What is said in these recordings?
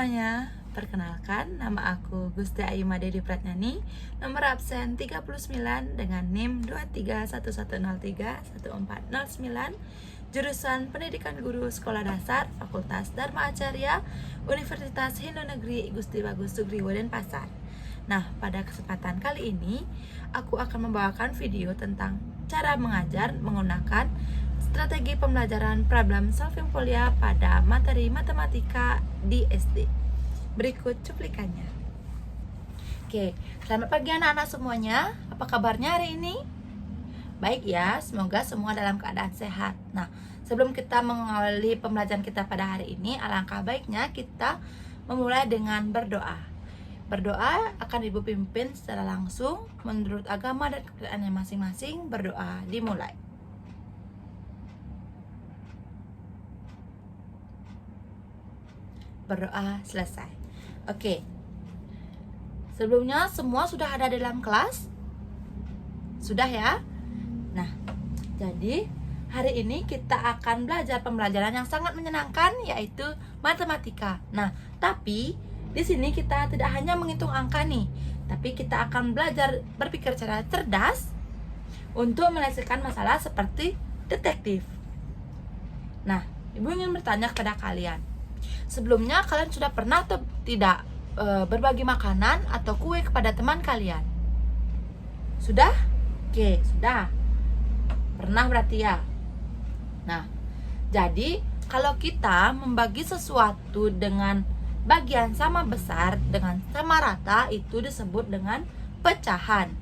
semuanya, perkenalkan nama aku Gusti Ayuma Dedi Pratnani, nomor absen 39 dengan NIM 2311031409, jurusan Pendidikan Guru Sekolah Dasar, Fakultas Dharma Acarya, Universitas Hindu Negeri Gusti Bagus Sugriwo Denpasar. Nah, pada kesempatan kali ini, aku akan membawakan video tentang cara mengajar menggunakan strategi pembelajaran problem solving polia pada materi matematika di SD. Berikut cuplikannya. Oke, selamat pagi anak-anak semuanya. Apa kabarnya hari ini? Baik ya, semoga semua dalam keadaan sehat. Nah, sebelum kita mengawali pembelajaran kita pada hari ini, alangkah baiknya kita memulai dengan berdoa. Berdoa akan Ibu pimpin secara langsung menurut agama dan kepercayaannya masing-masing. Berdoa dimulai. Berdoa selesai. Oke. Sebelumnya semua sudah ada di dalam kelas? Sudah ya? Nah, jadi hari ini kita akan belajar pembelajaran yang sangat menyenangkan, yaitu matematika. Nah, tapi di sini kita tidak hanya menghitung angka nih, tapi kita akan belajar berpikir secara cerdas untuk menyelesaikan masalah seperti detektif. Nah, Ibu ingin bertanya kepada kalian, sebelumnya kalian sudah pernah atau tidak berbagi makanan atau kue kepada teman kalian? Sudah? Oke, sudah. Pernah berarti ya? Nah, jadi kalau kita membagi sesuatu dengan bagian sama besar dengan sama rata, itu disebut dengan pecahan.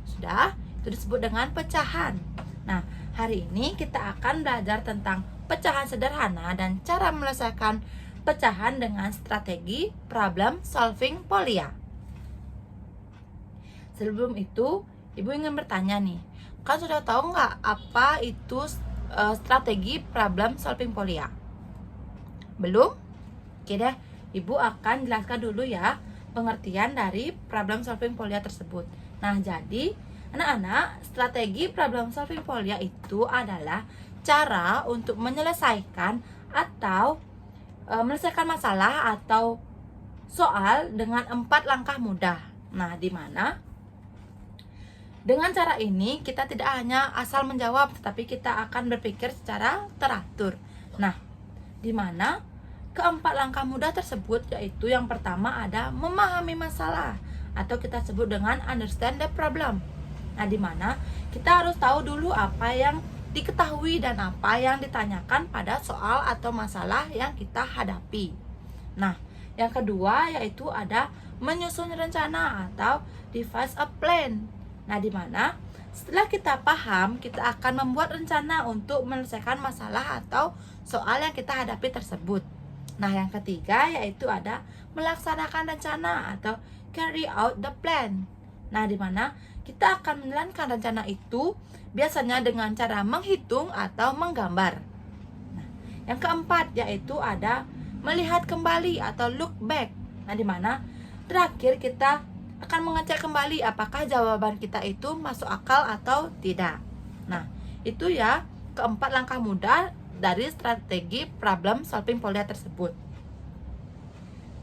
Sudah? Itu disebut dengan pecahan. Nah, hari ini kita akan belajar tentang pecahan sederhana dan cara menyelesaikan pecahan dengan strategi problem solving polia. Sebelum itu, Ibu ingin bertanya nih, kan sudah tahu nggak apa itu strategi problem solving polia? Belum? Oke deh, Ibu akan jelaskan dulu ya pengertian dari problem solving polia tersebut. Nah, jadi anak-anak, strategi problem solving polia itu adalah cara untuk menyelesaikan atau menyelesaikan masalah atau soal dengan 4 langkah mudah. Nah, di mana dengan cara ini kita tidak hanya asal menjawab, tetapi kita akan berpikir secara teratur. Nah, di mana keempat langkah mudah tersebut yaitu yang pertama ada memahami masalah atau kita sebut dengan understand the problem. Nah, di mana kita harus tahu dulu apa yang diketahui dan apa yang ditanyakan pada soal atau masalah yang kita hadapi. Nah, yang kedua yaitu ada menyusun rencana atau devise a plan. Nah, di mana setelah kita paham, kita akan membuat rencana untuk menyelesaikan masalah atau soal yang kita hadapi tersebut. Nah, yang ketiga yaitu ada melaksanakan rencana atau carry out the plan. Nah, di mana kita akan menjalankan rencana itu biasanya dengan cara menghitung atau menggambar. Nah, yang keempat yaitu ada melihat kembali atau look back. Nah, di mana terakhir kita akan mengecek kembali apakah jawaban kita itu masuk akal atau tidak. Nah, itu ya keempat langkah mudah dari strategi problem solving polia tersebut.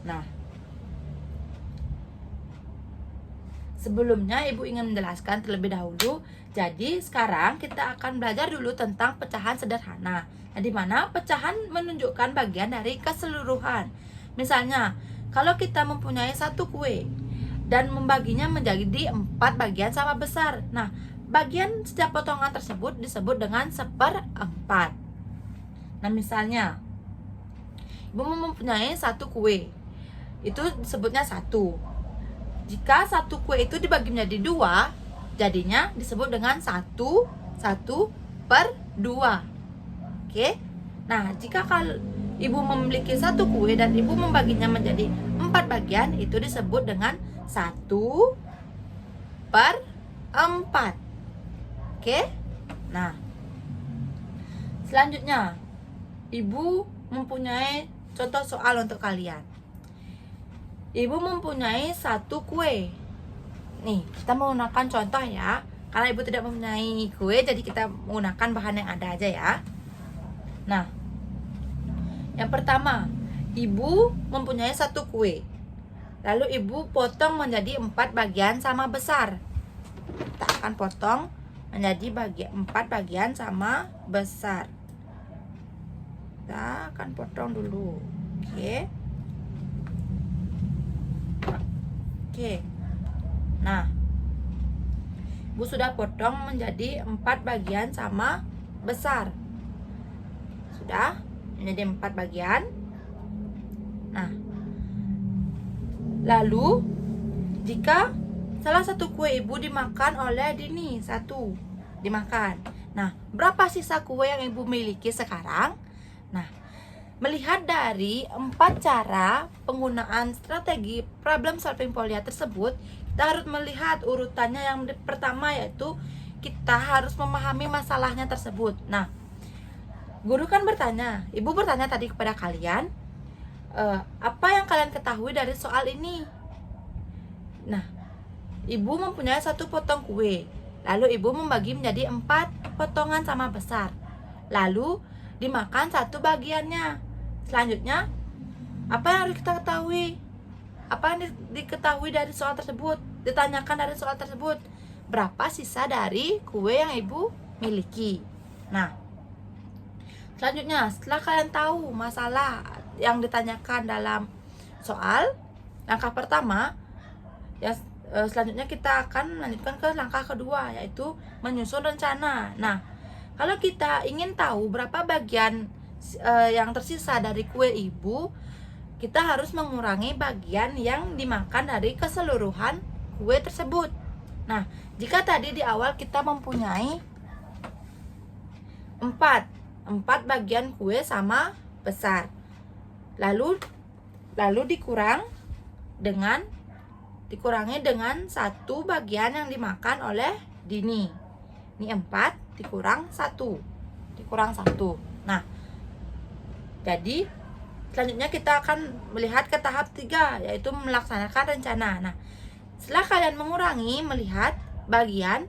Nah, sebelumnya Ibu ingin menjelaskan terlebih dahulu. Jadi sekarang kita akan belajar dulu tentang pecahan sederhana. Nah, di mana pecahan menunjukkan bagian dari keseluruhan. Misalnya, kalau kita mempunyai satu kue dan membaginya menjadi 4 bagian sama besar. Nah, bagian setiap potongan tersebut disebut dengan 1/4. Nah, misalnya Ibu mempunyai satu kue, itu disebutnya 1. Jika satu kue itu dibagi menjadi 2, jadinya disebut dengan 1/2. Oke. Nah, jika kalau Ibu memiliki satu kue dan Ibu membaginya menjadi 4 bagian, itu disebut dengan 1/4. Oke. Nah, selanjutnya Ibu mempunyai contoh soal untuk kalian. Ibu mempunyai satu kue. Nih, kita menggunakan contoh ya. Karena Ibu tidak mempunyai kue, jadi kita menggunakan bahan yang ada aja ya. Nah, yang pertama, Ibu mempunyai satu kue. Lalu ibu potong menjadi 4 bagian sama besar. Kita akan potong menjadi 4 bagian sama besar. Kita akan potong dulu. Oke. Nah, ibu sudah potong menjadi 4 bagian sama besar. Sudah menjadi 4 bagian. Nah, lalu jika salah satu kue ibu dimakan oleh Dini, satu dimakan. Nah, berapa sisa kue yang ibu miliki sekarang? Nah, melihat dari 4 cara penggunaan strategi problem solving Polia tersebut, kita harus melihat urutannya. Yang pertama yaitu kita harus memahami masalahnya tersebut. Nah, guru kan bertanya, ibu bertanya tadi kepada kalian, apa yang kalian ketahui dari soal ini? Nah, ibu mempunyai satu potong kue. Lalu ibu membagi menjadi 4 potongan sama besar. Lalu dimakan satu bagiannya. Selanjutnya, apa yang harus kita ketahui? Apa yang diketahui dari soal tersebut? Ditanyakan dari soal tersebut, berapa sisa dari kue yang ibu miliki? Nah, selanjutnya, setelah kalian tahu masalah yang ditanyakan dalam soal, langkah pertama, ya, selanjutnya kita akan melanjutkan ke langkah kedua, yaitu menyusun rencana. Nah, kalau kita ingin tahu berapa bagian yang tersisa dari kue ibu, kita harus mengurangi bagian yang dimakan dari keseluruhan kue tersebut. Nah, jika tadi di awal kita mempunyai 4 bagian kue sama besar, lalu dikurangi dengan 1 bagian yang dimakan oleh Dini. Ini 4 dikurang 1. Nah, jadi selanjutnya kita akan melihat ke tahap 3, yaitu melaksanakan rencana. Nah, setelah kalian mengurangi, melihat bagian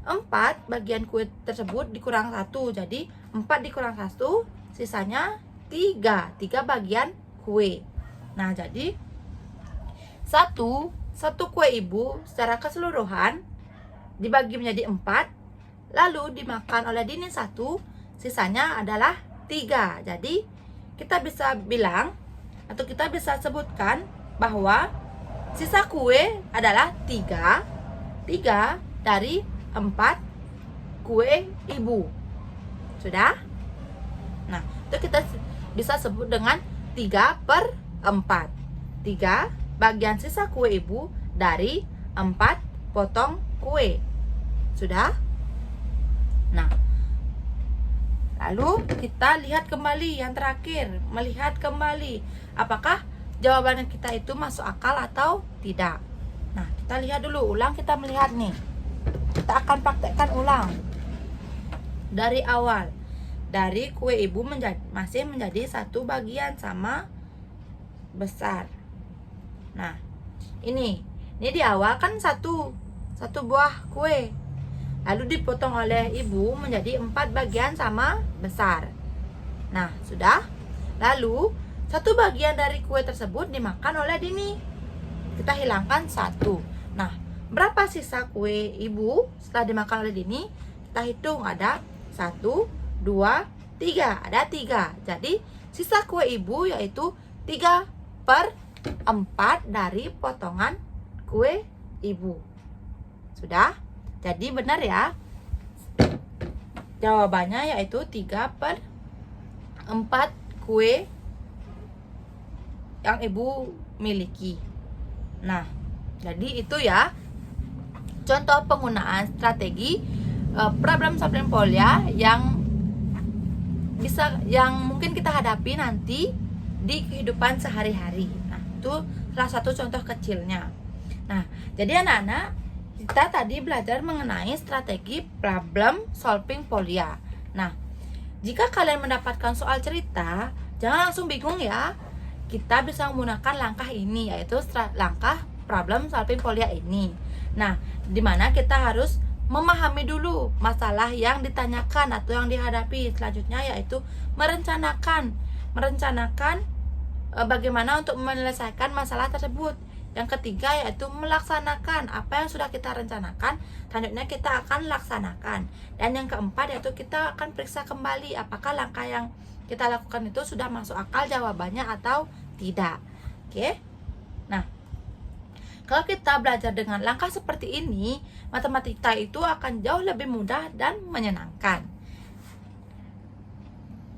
4 bagian kue tersebut dikurang 1. Jadi 4 dikurang 1, sisanya 3 bagian kue. Nah, jadi satu kue ibu secara keseluruhan dibagi menjadi 4, lalu dimakan oleh Dini 1, sisanya adalah 3. Jadi kita bisa bilang atau kita bisa sebutkan bahwa sisa kue adalah 3 dari 4 kue ibu. Sudah? Nah, itu kita bisa sebut dengan 3/4. 3 bagian sisa kue ibu dari 4 potong kue. Sudah? Nah, lalu kita lihat kembali yang terakhir, melihat kembali apakah jawaban kita itu masuk akal atau tidak. Nah, kita lihat dulu, kita melihat nih. Kita akan praktekkan ulang dari awal. Dari kue ibu masih menjadi 1 bagian sama besar. Nah, ini di awal kan satu buah kue, lalu dipotong oleh ibu menjadi 4 bagian sama besar. Nah, sudah. Lalu 1 bagian dari kue tersebut dimakan oleh Dini. Kita hilangkan 1. Nah, berapa sisa kue ibu setelah dimakan oleh Dini? Kita hitung, ada 1, 2, 3. Ada 3. Jadi sisa kue ibu yaitu 3/4 dari potongan kue ibu. Sudah? Jadi benar ya. Jawabannya yaitu 3/4 kue yang ibu miliki. Nah, jadi itu ya contoh penggunaan strategi problem solving Polia yang mungkin kita hadapi nanti di kehidupan sehari-hari. Nah, itu salah satu contoh kecilnya. Nah, jadi anak-anak, kita tadi belajar mengenai strategi problem solving Polia. Nah, jika kalian mendapatkan soal cerita, jangan langsung bingung ya. Kita bisa menggunakan langkah ini, yaitu langkah problem solving Polia ini. Nah, dimana kita harus memahami dulu masalah yang ditanyakan atau yang dihadapi. Selanjutnya yaitu merencanakan bagaimana untuk menyelesaikan masalah tersebut. Yang ketiga yaitu melaksanakan apa yang sudah kita rencanakan, selanjutnya kita akan laksanakan. Dan yang keempat yaitu kita akan periksa kembali apakah langkah yang kita lakukan itu sudah masuk akal jawabannya atau tidak. Oke. Nah, kalau kita belajar dengan langkah seperti ini, matematika itu akan jauh lebih mudah dan menyenangkan.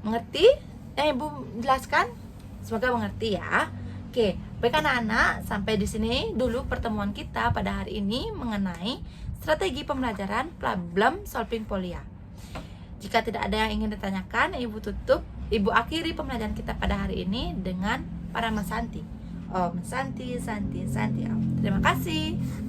Mengerti yang Ibu jelaskan? Semoga mengerti ya. Oke, baik anak-anak, sampai di sini dulu pertemuan kita pada hari ini mengenai strategi pembelajaran problem solving polia. Jika tidak ada yang ingin ditanyakan, Ibu akhiri pembelajaran kita pada hari ini dengan para Santi. Om Santi, Santi, Santi, Om. Terima kasih.